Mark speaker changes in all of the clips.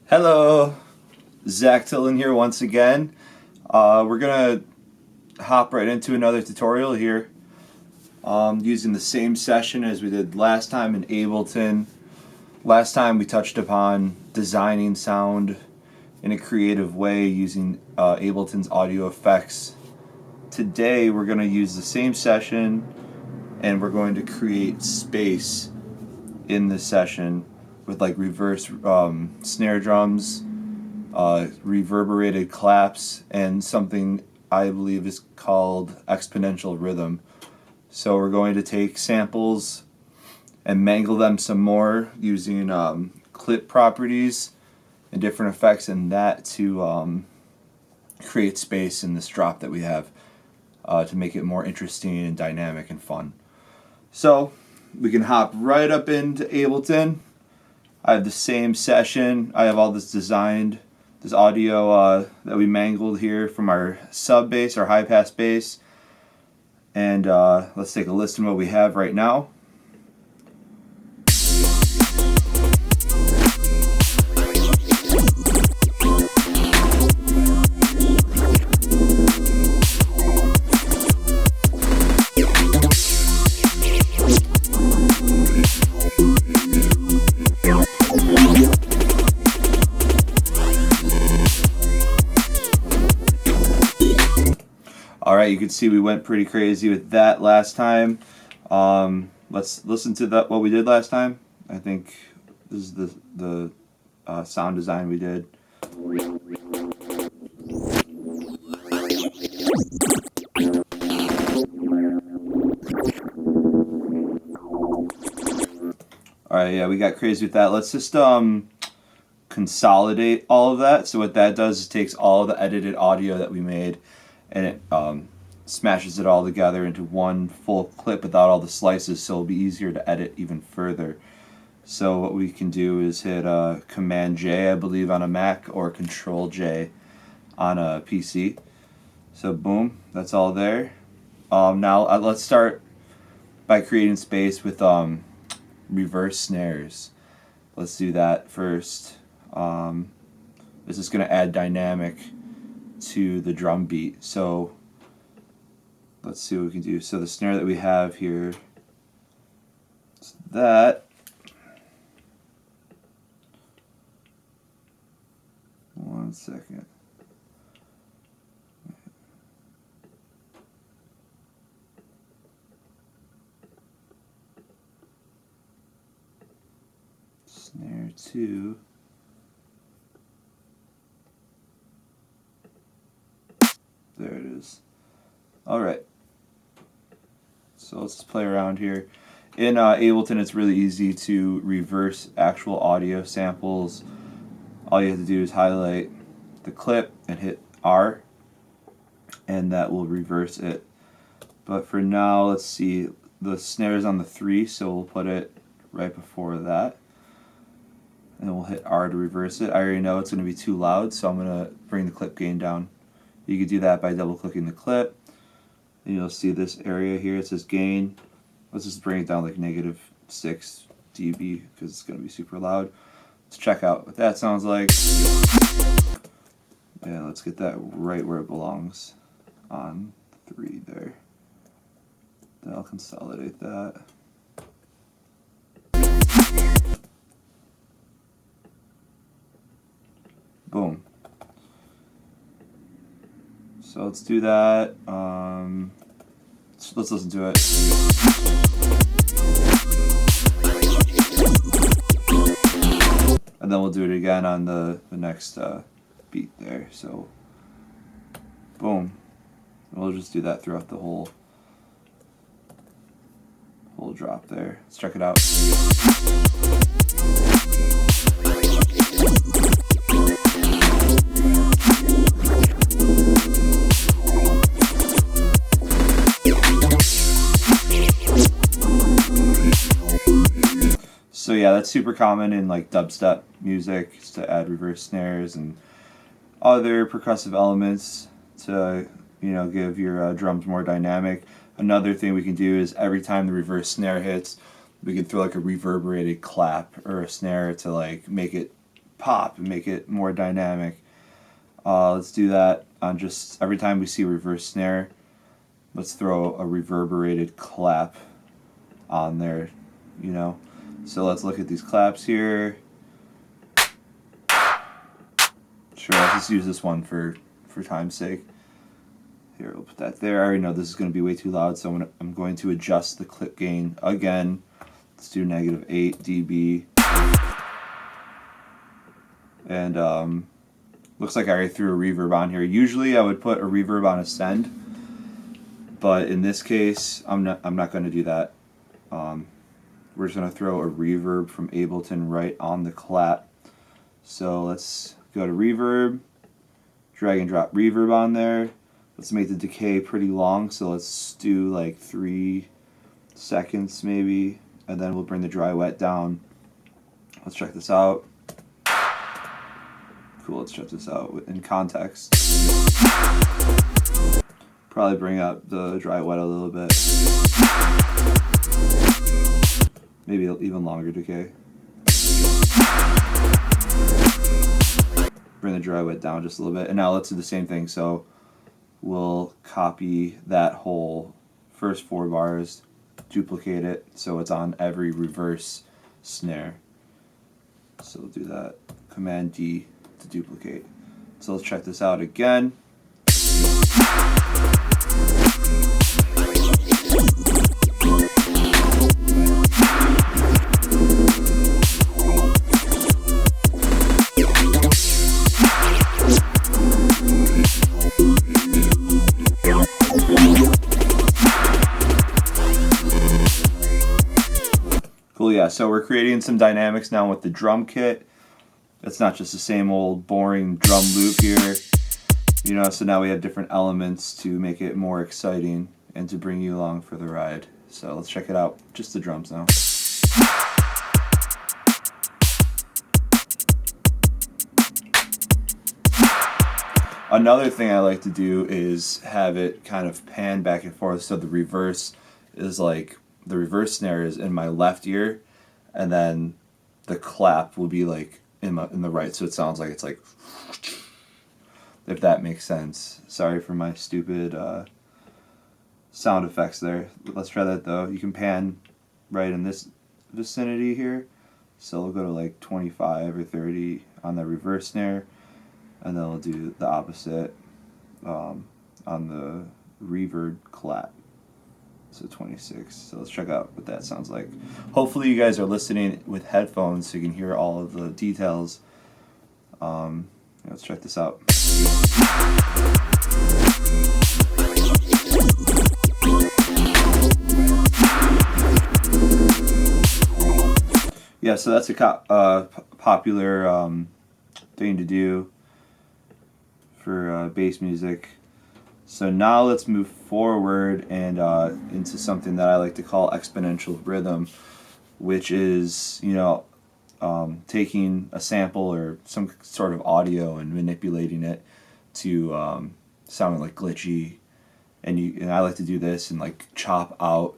Speaker 1: Hello, Zach Tillin here once again. We're gonna hop right into another tutorial here using the same session as we did last time in Ableton. Last time we touched upon designing sound in a creative way using Ableton's audio effects. Today we're going to use the same session and we're going to create space in this session with like reverse snare drums, reverberated claps, and something I believe is called exponential rhythm. So we're going to take samples and mangle them some more using clip properties and different effects in that to create space in this drop that we have to make it more interesting and dynamic and fun. So we can hop right up into Ableton. I have the same session. I have all this designed, this audio that we mangled here from our sub bass, our high pass bass. And let's take a listen to what we have right now. Alright, you can see we went pretty crazy with that last time. Let's listen to what we did last time. I think this is the sound design we did. Alright, yeah, we got crazy with that. Let's just consolidate all of that. So what that does is takes all the edited audio that we made and it smashes it all together into one full clip without all the slices, so it'll be easier to edit even further. So what we can do is hit Command J, I believe, on a Mac, or Control J on a PC. So boom, that's all there. Now let's start by creating space with reverse snares. Let's do that first. This is going to add dynamic to the drum beat. So let's see what we can do. So the snare that we have here is that. One second. Snare 2. There it is. Alright. So let's just play around here. In Ableton, it's really easy to reverse actual audio samples. All you have to do is highlight the clip and hit R, and that will reverse it. But for now, let's see. The snare is on the 3, so we'll put it right before that. And we'll hit R to reverse it. I already know it's going to be too loud, so I'm going to bring the clip gain down. You can do that by double-clicking the clip. And you'll see this area here. It says gain. Let's just bring it down like -6 dB because it's going to be super loud. Let's check out what that sounds like. Yeah, let's get that right where it belongs on 3 there. Then I'll consolidate that. Boom. So let's do that. Let's listen to it. And then we'll do it again on the next beat there. So, boom. And we'll just do that throughout the whole drop there. Let's check it out. So yeah, that's super common in like dubstep music, to add reverse snares and other percussive elements to, you know, give your drums more dynamic. Another thing we can do is every time the reverse snare hits, we can throw like a reverberated clap or a snare to like make it pop and make it more dynamic. Let's do that on just every time we see a reverse snare. Let's throw a reverberated clap on there, you know. So let's look at these claps here. Sure, let's just use this one for time's sake. Here, we'll put that there. I already know this is going to be way too loud, so I'm going to adjust the clip gain again. Let's do -8 dB. And looks like I already threw a reverb on here. Usually I would put a reverb on a send, but in this case I'm not going to do that. We're just going to throw a reverb from Ableton right on the clap. So let's go to reverb, drag and drop reverb on there. Let's make the decay pretty long, so let's do like 3 seconds maybe, and then we'll bring the dry wet down. Let's check this out. Cool, let's check this out in context. Probably bring up the dry wet a little bit. Maybe even longer decay. Bring the dry wet down just a little bit. And now let's do the same thing. So we'll copy that whole first 4 bars, duplicate it so it's on every reverse snare. So we'll do that. Command D to duplicate. So let's check this out again. Cool, yeah, so we're creating some dynamics now with the drum kit. It's not just the same old boring drum loop here, you know, so now we have different elements to make it more exciting and to bring you along for the ride. So let's check it out, just the drums now. Another thing I like to do is have it kind of pan back and forth, so the reverse is like, the reverse snare is in my left ear, and then the clap will be like in the right, so it sounds like it's like, if that makes sense. Sorry for my stupid sound effects there. Let's try that though. You can pan right in this vicinity here, so we'll go to like 25 or 30 on the reverse snare, and then we'll do the opposite on the reverb clap. So 26. So let's check out what that sounds like. Hopefully you guys are listening with headphones so you can hear all of the details. Let's check this out. Yeah, so that's a popular thing to do for bass music. So now let's move forward and into something that I like to call exponential rhythm, which is, you know, taking a sample or some sort of audio and manipulating it to sounding like glitchy, and I like to do this and like chop out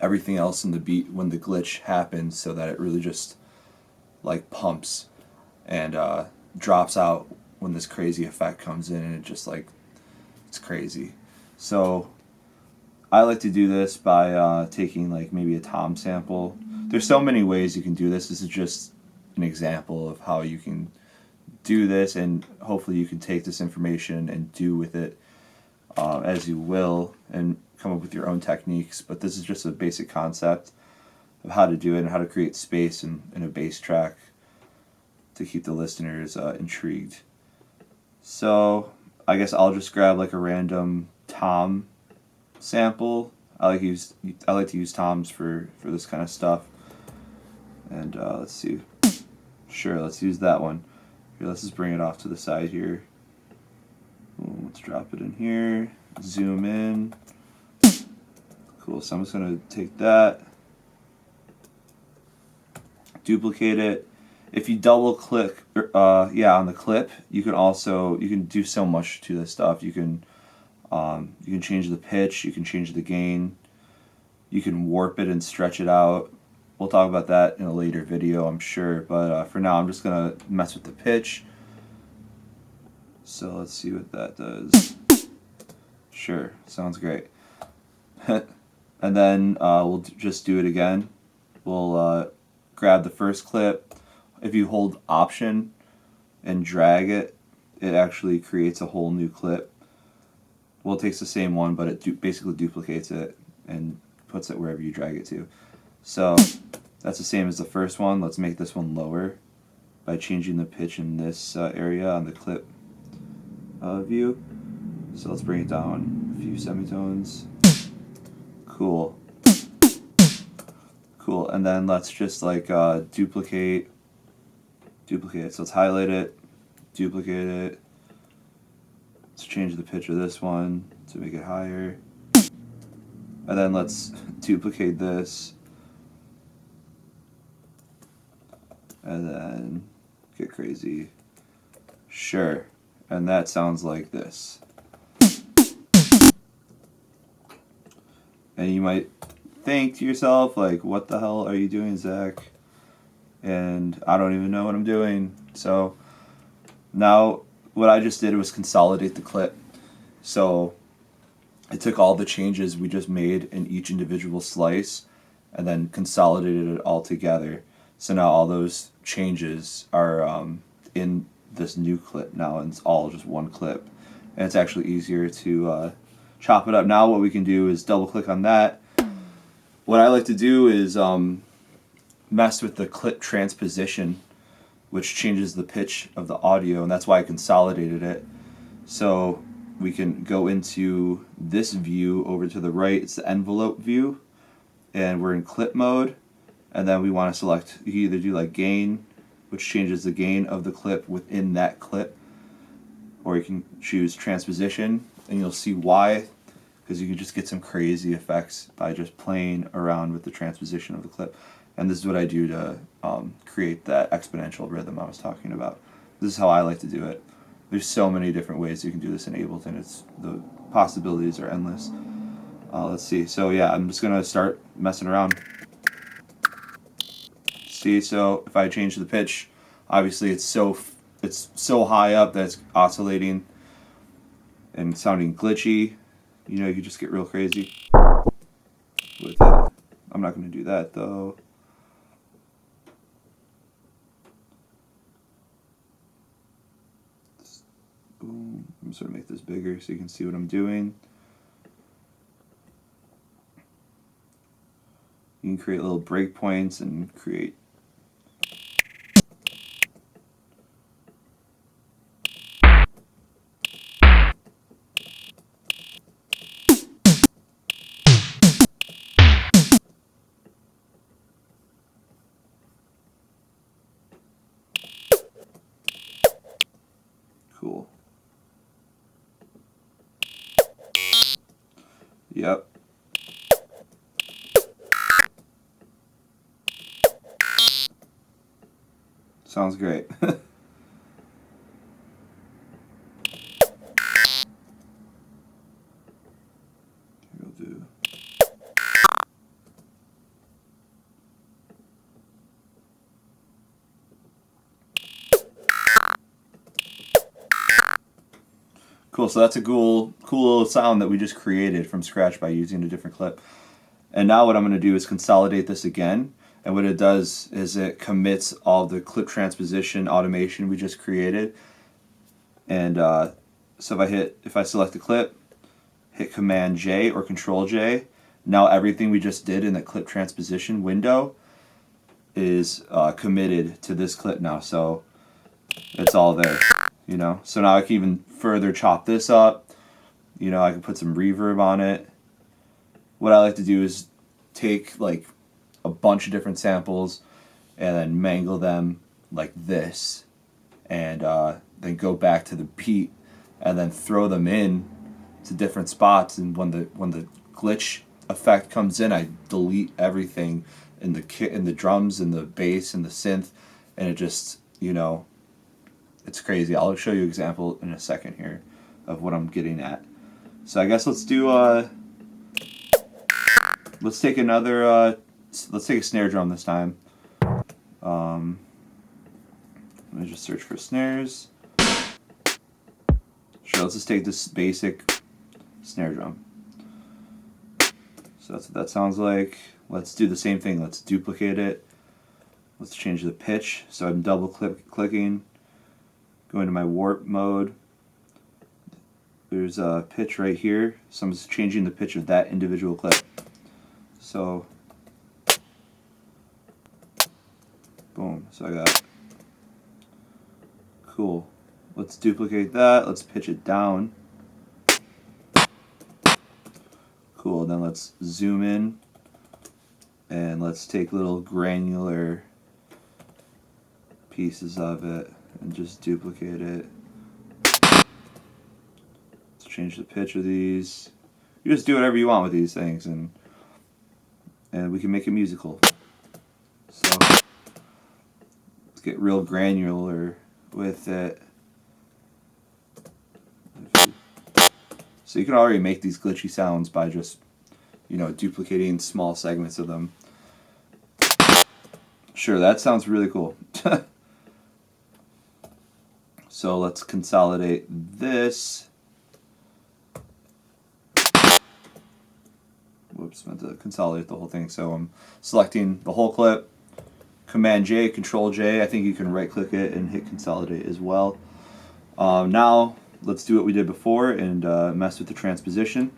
Speaker 1: everything else in the beat when the glitch happens, so that it really just like pumps and drops out when this crazy effect comes in, and it just like, it's crazy. So I like to do this by taking like maybe a tom sample. There's so many ways you can do this. This is just an example of how you can do this, and hopefully you can take this information and do with it as you will and come up with your own techniques. But this is just a basic concept of how to do it and how to create space in a bass track to keep the listeners intrigued. So I guess I'll just grab like a random tom sample. I like to use toms for this kind of stuff. And let's see. Sure, let's use that one. Here, let's just bring it off to the side here. Let's drop it in here. Zoom in. Cool. So I'm just gonna take that, duplicate it. If you double click, on the clip, you can do so much to this stuff. You can change the pitch, you can change the gain, you can warp it and stretch it out, We'll talk about that in a later video, I'm sure, but for now I'm just going to mess with the pitch. So let's see what that does. Sure, sounds great. And then we'll just do it again. We'll grab the first clip. If you hold Option and drag it, it actually creates a whole new clip. Well, it takes the same one, but it basically duplicates it and puts it wherever you drag it to. So that's the same as the first one. Let's make this one lower by changing the pitch in this area on the clip view. So let's bring it down a few semitones. Cool. Cool. And then let's just like duplicate it. So let's highlight it, duplicate it. Let's change the pitch of this one to make it higher. And then let's duplicate this. And then get crazy. Sure. And that sounds like this. And you might think to yourself, like, what the hell are you doing, Zach? And I don't even know what I'm doing. So now what I just did was consolidate the clip. So I took all the changes we just made in each individual slice and then consolidated it all together. So now all those changes are in this new clip now, and it's all just one clip. And it's actually easier to chop it up. Now what we can do is double click on that. What I like to do is mess with the clip transposition, which changes the pitch of the audio, and that's why I consolidated it. So we can go into this view over to the right. It's the envelope view, and we're in clip mode, and then we want to select, you can either do like gain, which changes the gain of the clip within that clip, or you can choose transposition, and you'll see why, because you can just get some crazy effects by just playing around with the transposition of the clip. And this is what I do to create that exponential rhythm I was talking about. This is how I like to do it. There's so many different ways you can do this in Ableton. The possibilities are endless. Let's see. So yeah, I'm just gonna start messing around. See, so if I change the pitch, obviously it's so high up that it's oscillating and sounding glitchy. You know, you can just get real crazy with it. I'm not gonna do that though. I'm just gonna make this bigger so you can see what I'm doing. You can create little breakpoints and create cool. Yep. Sounds great. We'll do. Cool, so that's a cool little sound that we just created from scratch by using a different clip. And now what I'm going to do is consolidate this again. And what it does is it commits all the clip transposition automation we just created. And so if I select the clip, hit Command J or Control J, now everything we just did in the clip transposition window is committed to this clip now. So it's all there, you know. So now I can even further chop this up. You know, I can put some reverb on it. What I like to do is take like a bunch of different samples and then mangle them like this, and then go back to the beat and then throw them in to different spots. And when the glitch effect comes in, I delete everything in the drums and the bass and the synth, and it just, you know, it's crazy. I'll show you an example in a second here of what I'm getting at. So I guess let's do let's take another let's take a snare drum this time. Let me just search for snares. Sure, let's just take this basic snare drum. So that's what that sounds like. Let's do the same thing. Let's duplicate it. Let's change the pitch. So I'm double clicking, going to my warp mode. There's a pitch right here. So I'm just changing the pitch of that individual clip. So, boom. So I got, cool. Let's duplicate that. Let's pitch it down. Cool. Then let's zoom in. And let's take little granular pieces of it and just duplicate it. Let's change the pitch of these. You just do whatever you want with these things, and we can make it musical. So let's get real granular with it. So you can already make these glitchy sounds by just, you know, duplicating small segments of them. Sure, that sounds really cool. So let's consolidate this. Whoops, meant to consolidate the whole thing. So I'm selecting the whole clip, Command J, Control J. I think you can right click it and hit consolidate as well. Now let's do what we did before and mess with the transposition.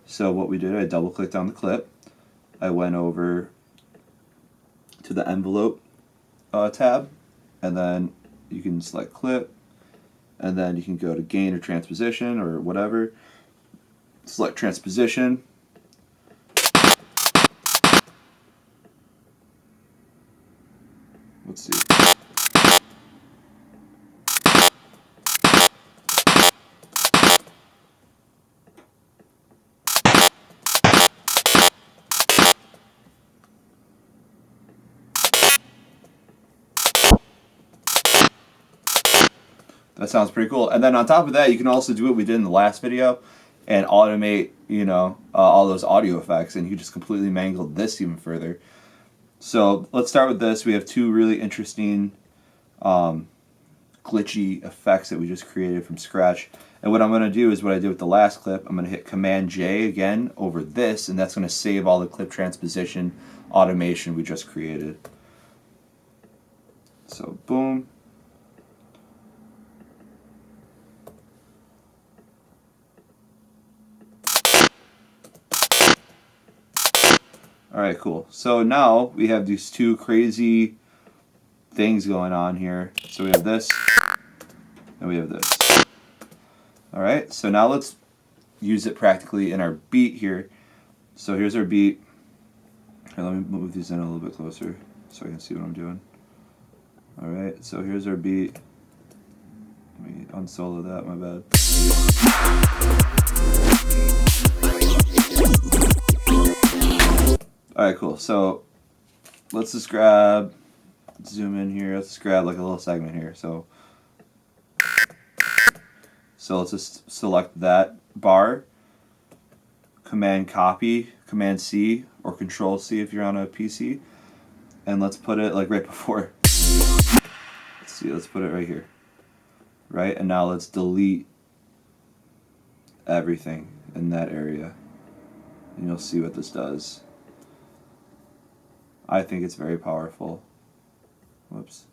Speaker 1: So what we did, I double clicked on the clip. I went over to the envelope tab, and then you can select clip, and then you can go to gain or transposition or whatever. Select transposition. Let's see. That sounds pretty cool. And then on top of that, you can also do what we did in the last video and automate, you know, all those audio effects, and you just completely mangled this even further. So let's start with this. We have two really interesting glitchy effects that we just created from scratch. And what I'm going to do is what I did with the last clip. I'm going to hit Command J again over this, and that's going to save all the clip transposition automation we just created. So boom. Alright, cool. So now we have these two crazy things going on here. So we have this, and we have this. Alright, so now let's use it practically in our beat here. So here's our beat. Here, let me move these in a little bit closer so I can see what I'm doing. Alright, so here's our beat. Let me unsolo that, my bad. Alright, cool. So let's just grab, zoom in here, let's just grab like a little segment here. So let's just select that bar, Command copy, Command C, or Control C if you're on a PC, and let's put it like right before. Let's see, let's put it right here. Right, and now let's delete everything in that area, and you'll see what this does. I think it's very powerful. Whoops.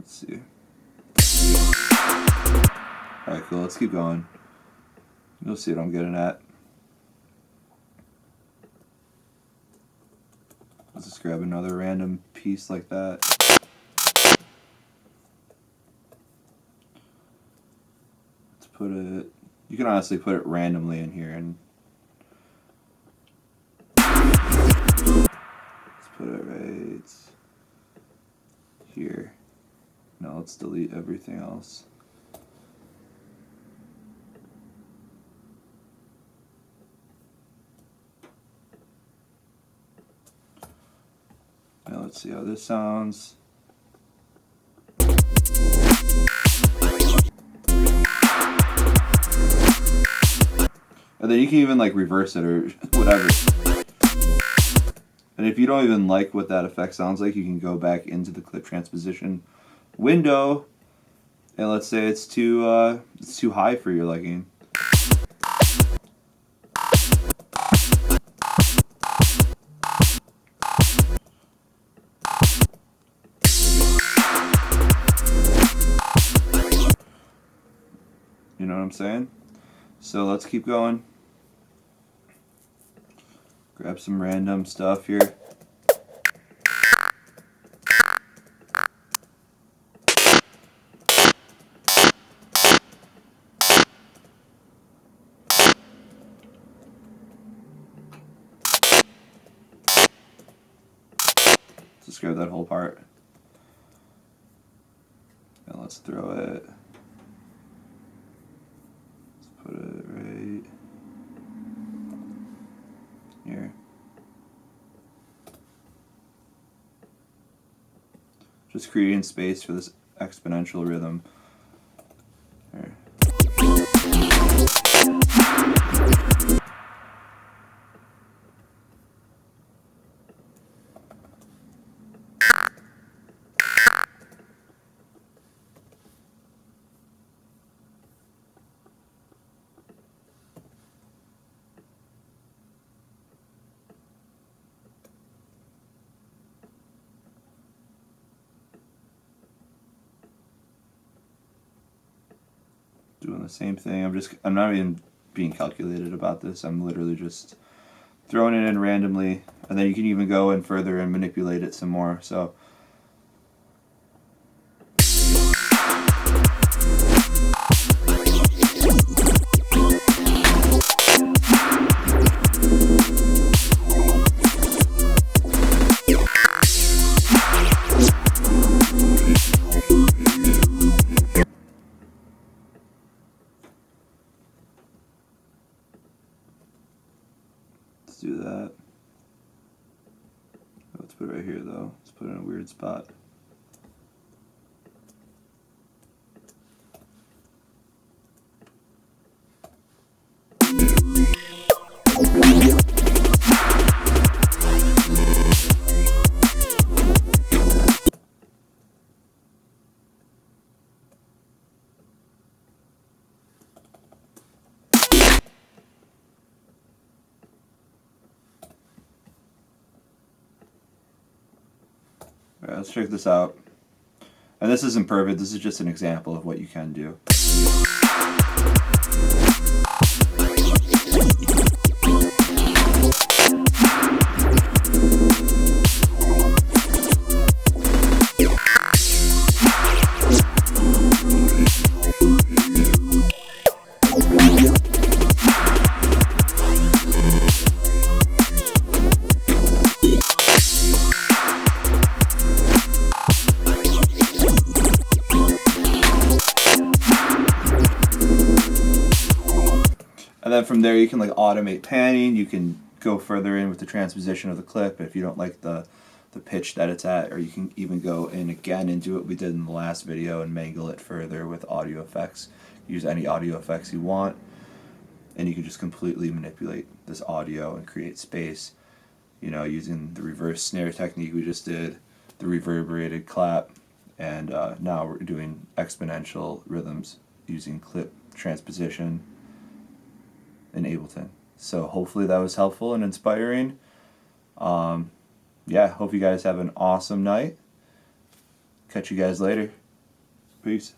Speaker 1: Let's see. Alright, cool. Let's keep going. You'll see what I'm getting at. Let's just grab another random piece like that. Let's put it, you can honestly put it randomly in here, and let's put it right here. Now let's delete everything else. Now Let's see how this sounds. And then you can even like reverse it or whatever. And if you don't even like what that effect sounds like, you can go back into the clip transposition window, and let's say it's too high for your liking. You know what I'm saying? So let's keep going. Grab some random stuff here. Let's grab that whole part. And let's throw it. Let's put it right here. Just creating space for this exponential rhythm. Here. Doing the same thing. I'm not even being calculated about this. I'm literally just throwing it in randomly, and then you can even go in further and manipulate it some more. So let's do that. Let's put it right here though. Let's put it in a weird spot. Alright, let's check this out. And this isn't perfect, this is just an example of what you can do. And then from there you can like automate panning, you can go further in with the transposition of the clip if you don't like the pitch that it's at, or you can even go in again and do what we did in the last video and mangle it further with audio effects. Use any audio effects you want, and you can just completely manipulate this audio and create space, you know, using the reverse snare technique we just did, the reverberated clap, and now we're doing exponential rhythms using clip transposition in Ableton. So hopefully that was helpful and inspiring. Yeah, hope you guys have an awesome night. Catch you guys later. Peace.